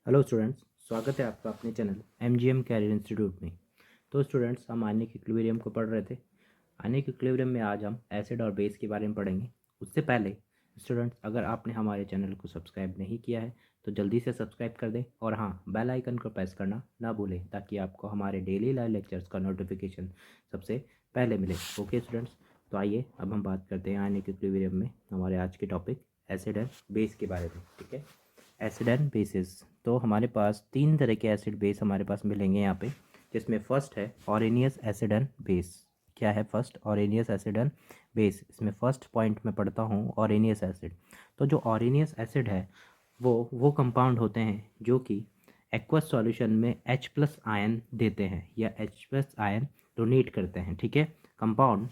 Hello students, स्वागत है आपका अपने चैनल MGM कैरियर इंस्टीट्यूट में। तो स्टूडेंट्स, हम आयनिक इक्विलिब्रियम को पढ़ रहे थे। आयनिक इक्विलिब्रियम में आज हम एसिड और बेस के बारे में पढ़ेंगे। उससे पहले स्टूडेंट्स, अगर आपने हमारे चैनल को सब्सक्राइब नहीं किया है तो जल्दी से सब्सक्राइब कर दें और हाँ, बेल आइकन को प्रेस करना ना भूलें ताकि आपको हमारे डेली लाइव लेक्चर्स का नोटिफिकेशन सबसे पहले मिले। ओके स्टूडेंट्स, तो आइए अब हम बात करते हैं आयनिक इक्विलिब्रियम में हमारे आज के टॉपिक एसिड एंड बेस के बारे में। ठीक है, एसिड एंड बेसिस। तो हमारे पास तीन तरह के एसिड बेस हमारे पास मिलेंगे यहाँ पे, जिसमें फर्स्ट है ऑरेनियस एसिड एंड बेस। क्या है first? Arrhenius acid and base. इसमें फर्स्ट पॉइंट में पढ़ता हूँ ऑरेनियस एसिड। तो जो ऑरेनियस एसिड है वो कंपाउंड होते हैं जो कि एक्वस सॉल्यूशन में H+ आयन देते हैं या H+ आयन डोनेट करते हैं। ठीक है, compound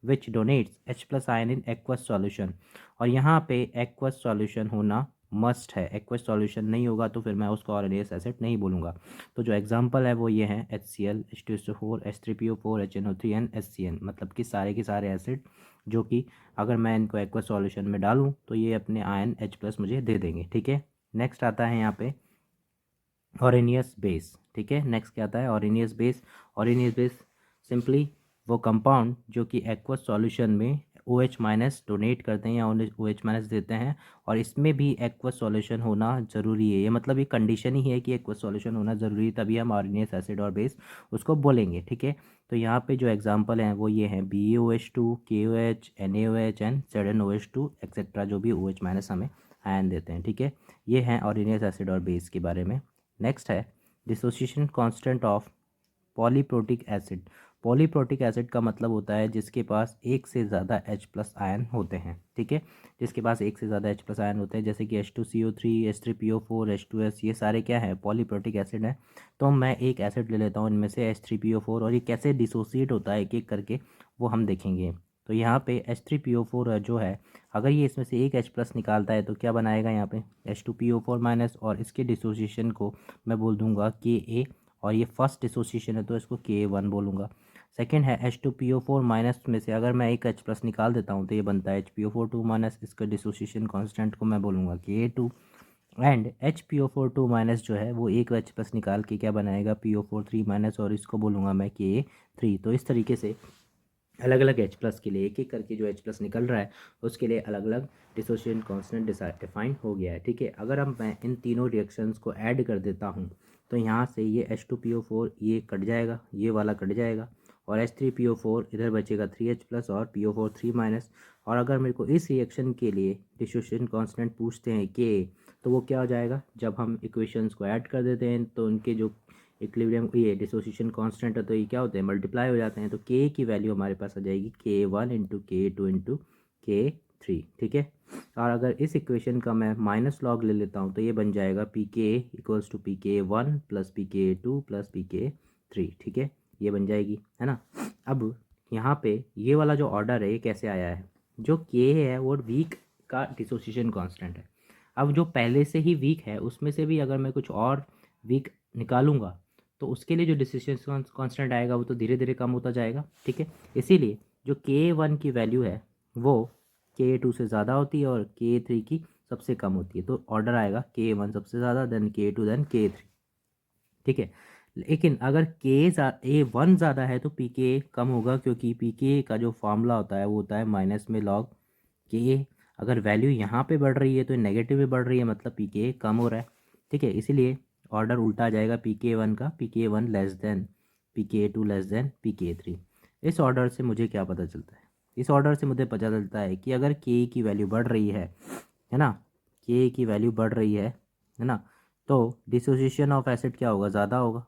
which donates H+ ion in aqueous solution. और यहाँ पे एक्वस सॉल्यूशन होना मस्ट है। एक्वस सॉल्यूशन नहीं होगा तो फिर मैं उसको ऑरेनियस एसिड नहीं बोलूँगा। तो जो एग्जांपल है वो ये हैं HCl, H2SO4, H3PO4, HNO3 and HCN। मतलब कि सारे के सारे एसिड जो कि अगर मैं इनको एक्वस सॉल्यूशन में डालूँ तो ये अपने आयन H+ मुझे दे देंगे। ठीक है, नेक्स्ट आता है यहाँ पे ऑरेनियस बेस। ठीक है, नेक्स्ट क्या आता है? ऑरेनियस बेस। ऑरेनियस बेस सिंपली वो कंपाउंड जो कि एक्वस सॉल्यूशन में OH- डोनेट करते हैं या OH- देते हैं, और इसमें भी एक्वस सॉल्यूशन होना ज़रूरी है। ये मतलब ये कंडीशन ही है कि एक्वस सॉल्यूशन होना ज़रूरी है, तभी हम ऑरेनियस एसिड और बेस उसको बोलेंगे। ठीक है, तो यहाँ पे जो एग्जांपल हैं वो ये हैं BeOH2, KOH, NaOH and ZnOH2 etcetera, जो भी OH- हमें आयन देते हैं। ठीक है, ये हैं ऑरेनियस एसिड और बेस के बारे में। नेक्स्ट है dissociation constant of polyprotic acid. Polyprotic acid का मतलब होता है जिसके पास एक से ज़्यादा H+ आयन होते हैं। ठीक है, जिसके पास एक से ज़्यादा H+ आयन होते हैं, जैसे कि H2CO3, H3PO4, H2S, ये सारे क्या है? पॉलीप्रोटिक एसिड है। तो मैं एक एसिड ले लेता हूँ इनमें से H3PO4, और ये कैसे डिसोसिएट होता है एक एक करके वो हम देखेंगे। तो यहाँ पे H3PO4 जो है, अगर ये इसमें से एक H+ निकालता है तो क्या बनाएगा यहाँ पे? H2PO4-, और इसके डिसोसिएशन को मैं बोल दूंगा Ka, और ये फर्स्ट डिसोसिएशन है तो इसको Ka1 बोलूँगा। सेकेंड है H2PO4- में से अगर मैं एक H+ निकाल देता हूँ तो ये बनता है HPO4-, इसका डिसोसिएशन कांस्टेंट को मैं बोलूँगा Ka2। एंड HPO4- जो है वो एक H+ निकाल के क्या बनाएगा? PO4-, और इसको बोलूँगा मैं Ka3। तो इस तरीके से अलग अलग H+ के लिए एक एक करके जो H+ निकल रहा है उसके लिए अलग अलग डिसोसिएशन कांस्टेंट डिफाइन हो गया है। ठीक है, अगर अब मैं इन तीनों रिएक्शंस को ऐड कर देता हूँ तो यहाँ से ये H2PO4 ये कट जाएगा, ये वाला कट जाएगा, और H3PO4 इधर बचेगा 3H+ और PO4-, और अगर मेरे को इस रिएक्शन के लिए डिसोसिएशन कांस्टेंट पूछते हैं Ka, तो वो क्या हो जाएगा? जब हम इक्वेशंस को ऐड कर देते हैं तो उनके जो इक्विलिब्रियम ये डिसोसिएशन कांस्टेंट है तो ये क्या होते हैं? मल्टीप्लाई हो जाते हैं। तो K की वैल्यू हमारे पास आ जाएगी K1 into K2 into K3। ठीक है, और अगर इस इक्वेशन का मैं माइनस लॉग ले लेता हूँ तो ये बन जाएगा Pk equals to Pk1 plus Pk2 plus Pk3। ठीक है, ये बन जाएगी, है ना। अब यहाँ पे ये वाला जो ऑर्डर है ये कैसे आया है? जो K है वो वीक का डिसोसिएशन कांस्टेंट है। अब जो पहले से ही वीक है उसमें से भी अगर मैं कुछ और वीक निकालूंगा तो उसके लिए जो डिसोसिएशन कांस्टेंट आएगा वो तो धीरे धीरे कम होता जाएगा। ठीक है, इसीलिए जो K1 की वैल्यू है वो K2 से ज़्यादा होती है और K3 की सबसे कम होती है। तो ऑर्डर आएगा K1 सबसे ज़्यादा, देन K2, देन K3। ठीक है, लेकिन अगर A1 ज़्यादा है तो Pk कम होगा, क्योंकि Pk का जो फॉर्मूला होता है वो होता है माइनस में लॉग Ka। अगर वैल्यू यहाँ पे बढ़ रही है तो नेगेटिव में बढ़ रही है, मतलब Pk कम हो रहा है। ठीक है, इसीलिए ऑर्डर उल्टा आ जाएगा Pk1 का, Pk1 less than Pk2 less than Pk3। इस ऑर्डर से मुझे क्या पता चलता है? इस ऑर्डर से मुझे पता चलता है कि अगर K की वैल्यू बढ़ रही है ना, K की वैल्यू बढ़ रही है ना, तो डिसोसिएशन ऑफ एसिड क्या होगा? ज़्यादा होगा।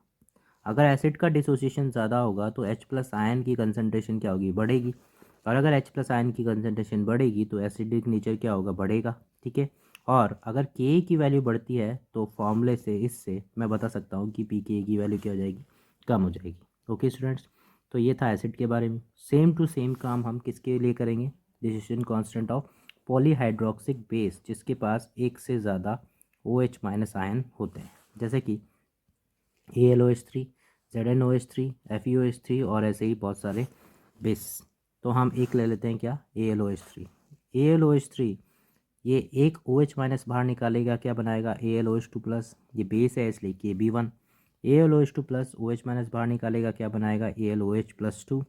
अगर एसिड का डिसोसिएशन ज़्यादा होगा तो H+ आयन की कंसनट्रेशन क्या होगी? बढ़ेगी। और अगर H+ आयन की कंसनट्रेशन बढ़ेगी तो एसिडिक नेचर क्या होगा? बढ़ेगा। ठीक है, और अगर K की वैल्यू बढ़ती है तो फॉर्मूले से इससे मैं बता सकता हूँ कि Pk की वैल्यू क्या हो जाएगी? कम हो जाएगी। ओके स्टूडेंट्स, तो ये था एसिड के बारे में। सेम टू सेम काम हम किसके लिए करेंगे? डिसोसिएशन कांस्टेंट ऑफ पॉलीहाइड्रोक्सिक बेस जिसके पास एक से ज़्यादा OH- आयन होते हैं, जैसे कि AlOH3, ZnOH3, FeOH3 और ऐसे ही बहुत सारे बेस। तो हम एक ले लेते हैं क्या? AlOH3। AlOH3 ये एक OH माइनस बाहर निकालेगा, क्या बनाएगा AlOH2 प्लस, ये बेस है इसलिए Kb1। AlOH2 plus OH minus बाहर निकालेगा, क्या बनाएगा AlOH plus 2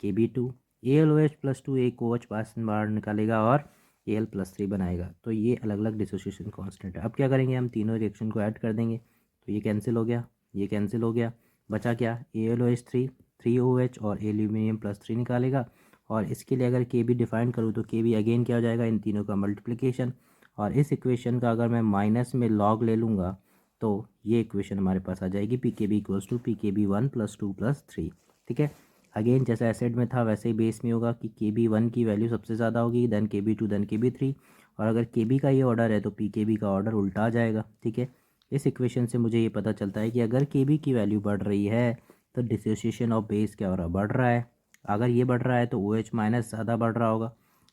Kb2। AlOH plus 2 एक OH बाहर निकालेगा और Al प्लस 3 बनाएगा। तो ये अलग अलग डिसोसिएशन कांस्टेंट है। अब क्या करेंगे, हम तीनों रिएक्शन को ऐड कर देंगे, तो ये कैंसिल हो गया, ये कैंसिल हो गया, बचा क्या AlOH3 3OH और एल्यूमिनियम प्लस 3 निकालेगा। और इसके लिए अगर के बी डिफाइन करूँ तो के बी अगेन क्या हो जाएगा, इन तीनों का मल्टीप्लिकेशन। और इस इक्वेशन का अगर मैं माइनस में लॉग ले लूँगा तो ये इक्वेशन हमारे पास आ जाएगी पी के बी इक्वल्स टू पी के बी 1 प्लस 2 प्लस 3। ठीक है, अगेन जैसा एसिड में था वैसे ही बेस में होगा कि के बी 1 की वैल्यू सबसे ज़्यादा होगी, देन के बी 2, देन के बी 3। और अगर के बी का ये ऑर्डर है तो पी के बी का ऑर्डर उल्टा आ जाएगा। ठीक है, इस इक्वेशन से मुझे ये पता चलता है कि अगर के बी की वैल्यू बढ़ रही है तो डिसोसिएशन ऑफ बेस क्या हो रहा है, बढ़ रहा है। अगर ये बढ़ रहा है तो ओ एच माइनस ज़्यादा बढ़ रहा होगा,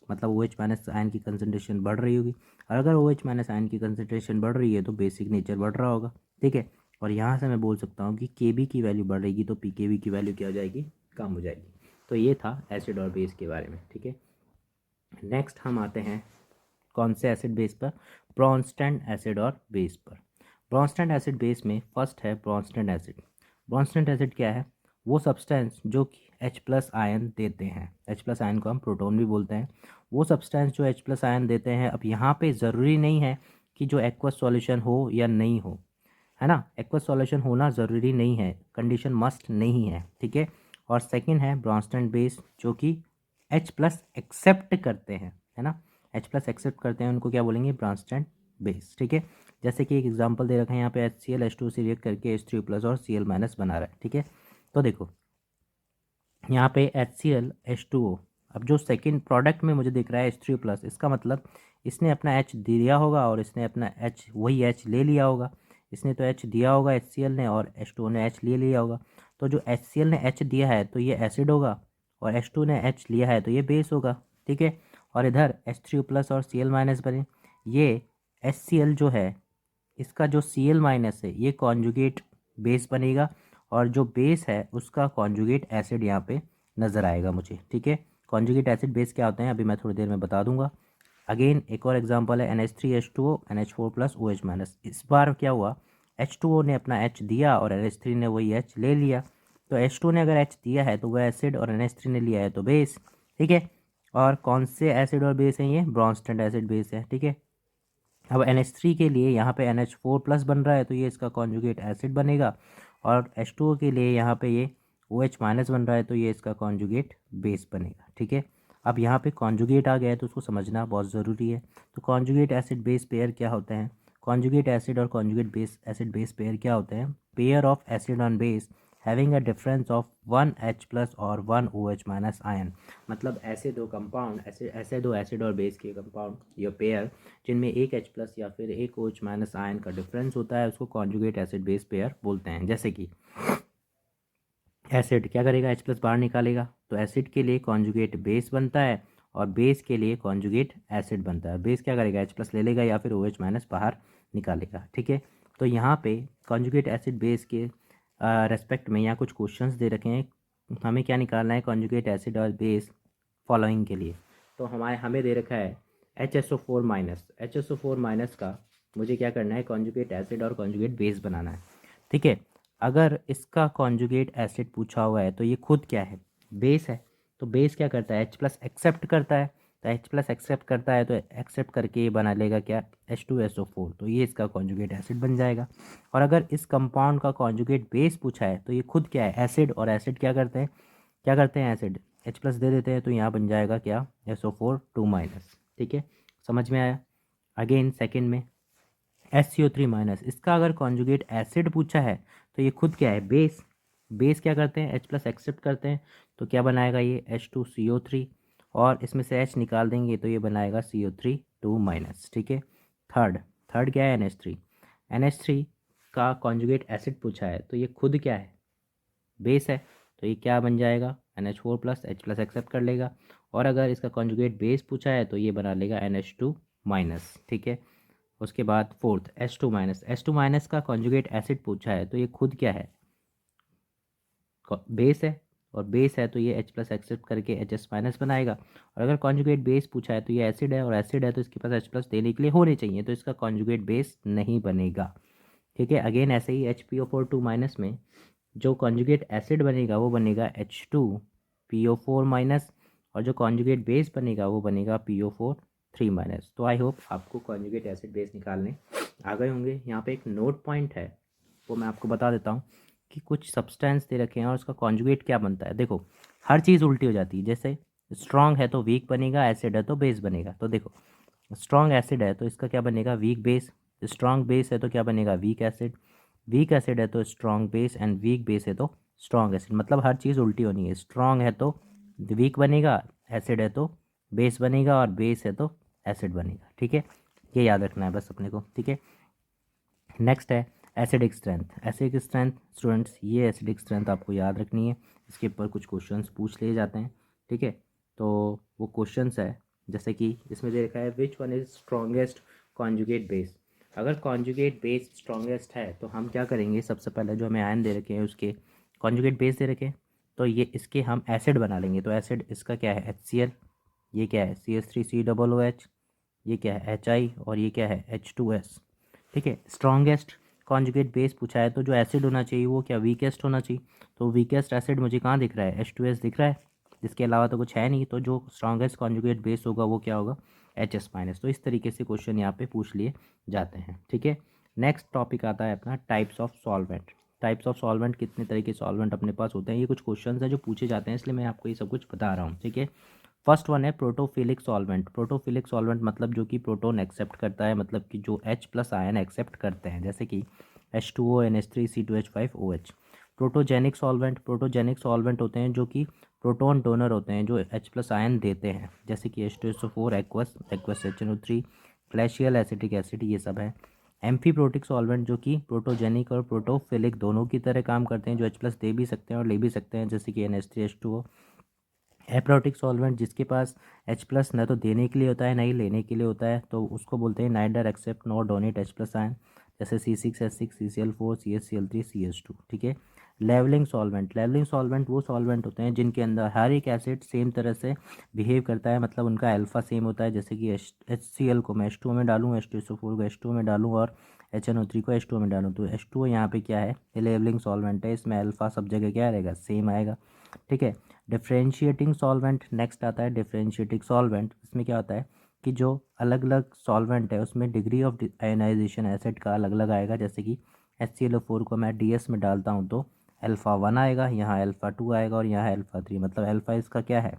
मतलब ओ एच माइनस आयन की कंसनट्रेशन बढ़ रही होगी। और अगर ओ एच माइनस आयन की कंसनट्रेशन बढ़ रही है तो बेसिक नेचर बढ़ रहा होगा। ठीक है, और यहाँ से मैं बोल सकता हूँ कि के बी की वैल्यू बढ़ रहेगी तो पी के बी की वैल्यू क्या हो जाएगी, कम हो जाएगी। तो ये था एसिड और बेस के बारे में। ठीक है, नेक्स्ट हम आते हैं कौन से एसिड बेस पर, ब्रॉन्स्टैंड एसिड और बेस पर। ब्रॉन्स्टैंड एसिड बेस में फर्स्ट है ब्रॉन्स्टैंड एसिड। ब्रॉन्स्टैंड एसिड क्या है, वो सब्सटेंस जो कि H प्लस आयन देते हैं, H प्लस आयन को हम प्रोटॉन भी बोलते हैं, वो सब्सटेंस जो H प्लस आयन देते हैं। अब यहाँ पे ज़रूरी नहीं है कि जो एक्वस सॉल्यूशन हो या नहीं हो, है ना, एक्वस सॉल्यूशन होना ज़रूरी नहीं है, कंडीशन मस्ट नहीं है। ठीक है, और सेकंड है ब्रॉन्स्टैंड बेस जो कि H प्लस एक्सेप्ट करते हैं, है ना, H प्लस एक्सेप्ट करते हैं, उनको क्या बोलेंगे, ब्रॉन्स्टैंड बेस। ठीक है, जैसे कि एक एग्जांपल दे रखा है यहाँ पे HCl H2 से रिएक्ट करके H3 प्लस और Cl माइनस बना रहा है। ठीक है, तो देखो यहाँ पे HCl H2O, अब जो सेकंड प्रोडक्ट में मुझे दिख रहा है H3 प्लस, इसका मतलब इसने अपना H दिया होगा और इसने अपना H वही H ले लिया होगा। इसने तो H दिया होगा HCl ने और H2O ने H ले लिया होगा। तो जो HCl ने H दिया है तो ये एसिड होगा और H2 ने H लिया है तो ये बेस होगा। ठीक है, और इधर H3 प्लस और Cl माइनस बने, ये HCl जो है इसका जो Cl माइनस है ये कॉन्जुगेट बेस बनेगा और जो बेस है उसका कॉन्जुगेट एसिड यहाँ पे नज़र आएगा मुझे। ठीक है, कॉन्जुगेट एसिड बेस क्या होते हैं अभी मैं थोड़ी देर में बता दूंगा। अगेन एक और एग्जांपल है NH3H2O NH4 plus OH minus. इस बार क्या हुआ, H2O ने अपना H दिया और NH3 ने वही H ले लिया। तो H2 ने अगर H दिया है तो वह एसिड और NH3 ने लिया है तो बेस। ठीक है, और कौन से एसिड और बेस हैं, ये ब्रॉन्स्टैंड एसिड बेस है। ठीक है, अब NH3 के लिए यहाँ पे NH4 प्लस बन रहा है तो ये इसका कॉन्जुगेट एसिड बनेगा, और H2O के लिए यहाँ पे ये OH माइनस बन रहा है तो ये इसका कॉन्जुगेट बेस बनेगा। ठीक है, अब यहाँ पे कॉन्जुगेट आ गया है तो उसको समझना बहुत ज़रूरी है। तो कॉन्जुगेट एसिड बेस पेयर क्या होते हैं, कॉन्जुगेट एसिड और conjugate base acid base pair क्या होते हैं, pair of acid on base having a difference of 1 H plus और 1 OH माइनस आयन। मतलब ऐसे दो कंपाउंड, ऐसे दो एसिड और बेस के कंपाउंड या पेयर जिनमें एक H प्लस या फिर एक OH माइनस आयन का डिफरेंस होता है उसको कॉन्जुगेट एसिड बेस पेयर बोलते हैं। जैसे कि एसिड क्या करेगा, H प्लस बाहर निकालेगा तो एसिड के लिए कॉन्जुगेट बेस बनता है और बेस के लिए कॉन्जुगेट एसिड बनता है। बेस क्या करेगा, H प्लस ले लेगा या फिर OH माइनस बाहर निकालेगा। ठीक है, तो यहाँ पे कॉन्जुगेट एसिड बेस के रेस्पेक्ट में यहाँ कुछ क्वेश्चंस दे रखे हैं, हमें क्या निकालना है कॉन्जुगेट एसिड और बेस फॉलोइंग के लिए। तो हमें दे रखा है HSO4 माइनस, HSO4 माइनस का मुझे क्या करना है, कॉन्जुगेट एसिड और कॉन्जुगेट बेस बनाना है। ठीक है, अगर इसका कॉन्जुगेट एसिड पूछा हुआ है तो ये खुद क्या है, बेस है। तो बेस क्या करता है, H प्लस एक्सेप्ट करता है, तो H प्लस एक्सेप्ट करता है तो एक्सेप्ट करके ये बना लेगा क्या, H2SO4, तो ये इसका कॉन्जुगेट एसिड बन जाएगा। और अगर इस कंपाउंड का कॉन्जुगेट बेस पूछा है तो ये खुद क्या है, एसिड, और एसिड क्या करते हैं एसिड H प्लस दे देते हैं तो यहाँ बन जाएगा क्या, SO4 2 माइनस। ठीक है, समझ में आया। अगेन सेकेंड में SCO3 माइनस, इसका अगर कॉन्जुगेट एसिड पूछा है तो ये खुद क्या है, बेस। बेस क्या करते हैं, H प्लस एक्सेप्ट करते हैं तो क्या बनाएगा ये H2CO3, और इसमें से H निकाल देंगे तो ये बनाएगा CO3 2 माइनस। ठीक है, थर्ड क्या है, NH3 का कॉन्जुगेट एसिड पूछा है तो ये खुद क्या है, बेस है। तो ये क्या बन जाएगा, NH4 plus, H plus accept कर लेगा, और अगर इसका कॉन्जुगेट बेस पूछा है तो ये बना लेगा NH2 माइनस। ठीक है, उसके बाद फोर्थ H2 माइनस का कॉन्जुगेट एसिड पूछा है तो ये खुद क्या है, बेस है। और बेस है तो ये H प्लस एक्सेप्ट करके HS माइनस बनाएगा। और अगर कॉन्जुगेट बेस पूछा है तो ये एसिड है, और एसिड है तो इसके पास H प्लस देने के लिए होने चाहिए, तो इसका कॉन्जुगेट बेस नहीं बनेगा। ठीक है, अगेन ऐसे ही HPO4 2 माइनस में जो कॉन्जुगेट एसिड बनेगा वो बनेगा H2PO4 माइनस, और जो कॉन्जुगेट बेस बनेगा वो बनेगा PO4 3 माइनस। तो आई होप आपको कॉन्जुगेट एसिड बेस निकालने आ गए होंगे। यहाँ पे एक नोट पॉइंट है, वो मैं आपको बता देता हूँ कि कुछ सब्सटेंस दे रखे हैं और उसका कॉन्जुगेट क्या बनता है। देखो हर चीज़ उल्टी हो जाती है, जैसे स्ट्रॉन्ग है तो वीक बनेगा, एसिड है तो बेस बनेगा। तो देखो स्ट्रॉन्ग एसिड है तो इसका क्या बनेगा, वीक बेस। स्ट्रॉन्ग बेस है तो क्या बनेगा, वीक एसिड। वीक एसिड है तो strong base, and weak base है तो स्ट्रॉन्ग एसिड। मतलब हर चीज़ उल्टी होनी है, स्ट्रॉन्ग है तो वीक बनेगा, एसिड है तो बेस बनेगा, और बेस है तो एसिड बनेगा। ठीक है, ये याद रखना है बस अपने को। ठीक है, नेक्स्ट है acidic strength. Acidic strength students, ये एसिडिक स्ट्रेंथ आपको याद रखनी है, इसके ऊपर कुछ क्वेश्चंस पूछ लिए जाते हैं। ठीक है, तो वो क्वेश्चंस है जैसे कि इसमें दे रखा है which one is strongest conjugate base. अगर कॉन्जुगेट बेस स्ट्रॉन्गेस्ट है तो हम क्या करेंगे, सबसे पहले जो हमें आयन दे रखे हैं उसके कॉन्जुगेट बेस दे रखे हैं, तो ये इसके हम एसिड बना लेंगे। तो एसिड इसका क्या है, HCl, ये क्या है CH3COOH, ये क्या है HI, और ये क्या है H2S। ठीक है, स्ट्रॉन्गेस्ट कॉन्जुगेट बेस पूछा है तो जो एसिड होना चाहिए वो क्या, वीकेस्ट होना चाहिए। तो वीकेस्ट एसिड मुझे कहाँ दिख रहा है, H2S दिख रहा है, इसके अलावा तो कुछ है नहीं। तो जो स्ट्रॉन्गेस्ट कॉन्जुगेट बेस होगा वो क्या होगा, HS माइनस। तो इस तरीके से क्वेश्चन यहाँ पे पूछ लिए जाते हैं। ठीक है, नेक्स्ट टॉपिक आता है अपना types of solvent. Types of solvent, कितने तरह के सॉल्वेंट अपने पास होते हैं, ये कुछ क्वेश्चन है जो पूछे जाते हैं, इसलिए मैं आपको ये सब कुछ बता रहा हूँ। ठीक है, फर्स्ट वन है प्रोटोफिलिक सॉल्वेंट। प्रोटोफिलिक सॉल्वेंट मतलब जो कि प्रोटोन एक्सेप्ट करता है, मतलब कि जो H प्लस आयन एक्सेप्ट करते हैं, जैसे कि H2O NH3 C2H5 OH। Protogenic solvent, protogenic solvent होते हैं जो कि प्रोटोन डोनर होते हैं, जो H प्लस आयन देते हैं, जैसे कि H2SO4 aqueous, aqueous HNO3, glacial acetic acid, ये सब है। एम्फीप्रोटिक सॉल्वेंट जो कि प्रोटोजेनिक और प्रोटोफिलिक दोनों की तरह काम करते हैं, जो H प्लस दे भी सकते हैं और ले भी सकते हैं, जैसे कि NH3H2O। एप्रोटिक सॉल्वेंट जिसके पास H प्लस न तो देने के लिए होता है ना ही लेने के लिए होता है, तो उसको बोलते हैं neither accept nor donate H plus ion, जैसे C6H6 CCl4 CHCl3 CH2। ठीक है, लेवलिंग सॉल्वेंट, लेवलिंग सॉल्वेंट वो सॉल्वेंट होते हैं जिनके अंदर हर एक एसिड सेम तरह से बिहेव करता है, मतलब उनका अल्फा सेम होता है, जैसे कि HCl को मैं H2O में डालूँ, H2SO4 को H2O में डालूँ, और HNO3 को H2O में डालूँ, तो H2O यहाँ पे क्या है, ये लेवलिंग सॉल्वेंट है, इसमें अल्फा सब जगह क्या रहेगा, सेम आएगा। ठीक है, डिफ्रेंशिएटिंग सॉल्वेंट, नेक्स्ट आता है डिफ्रेंशिएटिंग सॉल्वेंट। इसमें क्या होता है कि जो अलग अलग सॉल्वेंट है उसमें डिग्री ऑफ आयनाइजेशन एसिड का अलग अलग आएगा, जैसे कि HCl4 को मैं DS में डालता हूँ तो अल्फ़ा 1 आएगा, यहाँ अल्फ़ा 2 आएगा, और यहाँ अल्फ़ा 3, मतलब अल्फ़ा इसका क्या है,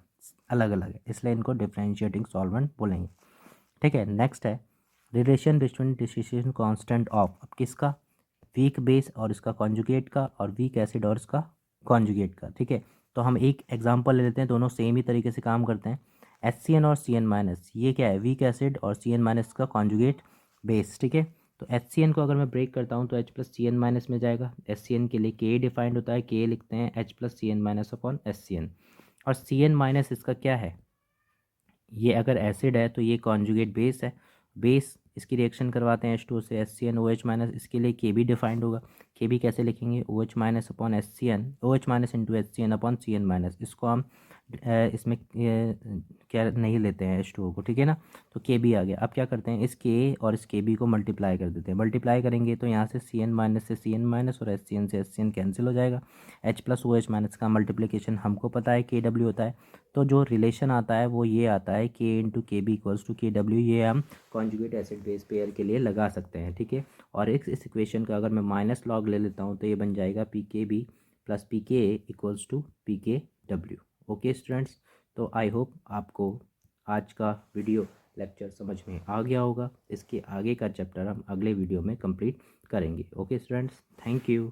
अलग अलग है, इसलिए इनको डिफ्रेंशिएटिंग सॉल्वेंट बोलेंगे। ठीक है, नेक्स्ट है relation between decision constant of, अब किसका, वीक बेस और इसका कॉन्जुगेट का, और वीक एसिड और इसका कॉन्जुगेट का। ठीक है, तो हम एक एग्जांपल ले लेते हैं, दोनों सेम ही तरीके से काम करते हैं। HCN और CN माइनस, ये क्या है, वीक एसिड, और CN माइनस का कॉन्जुगेट बेस। ठीक है, तो HCN को अगर मैं ब्रेक करता हूँ तो H प्लस CN माइनस में जाएगा। HCN के लिए K डिफाइंड होता है, K लिखते हैं H plus CN minus upon HCN। और CN माइनस इसका क्या है, ये अगर एसिड है तो ये कॉन्जुगेट बेस है, बेस इसकी रिएक्शन करवाते हैं H2 से HCnOH माइनस, इसके लिए के भी डिफाइंड होगा। के भी कैसे लिखेंगे, OH minus upon HCN, OH minus into HCN upon CN minus. इसको हम इसमें क्या नहीं लेते हैं H2O को, ठीक है ना, तो के बी आ गया। अब क्या करते हैं, इस के और इस के बी को मल्टीप्लाई कर देते हैं। मल्टीप्लाई करेंगे तो यहाँ से CN माइनस से CN माइनस और HCN से HCN कैंसिल हो जाएगा। H प्लस OH माइनस का मल्टीप्लिकेशन हमको पता है KW होता है, तो जो रिलेशन आता है वो ये आता है K इंटू के बी इक्वल्स टू KW। ये हम कॉन्जुगेट एसिड बेस पेयर के लिए लगा सकते हैं। ठीक है, और इस इक्वेशन का अगर मैं माइनस लॉग ले लेता हूँ तो ये बन जाएगा PKB plus PK equals to PKW। Okay students, तो आई होप आपको आज का वीडियो लेक्चर समझ में आ गया होगा। इसके आगे का चैप्टर हम अगले वीडियो में कंप्लीट करेंगे। Okay students, thank you.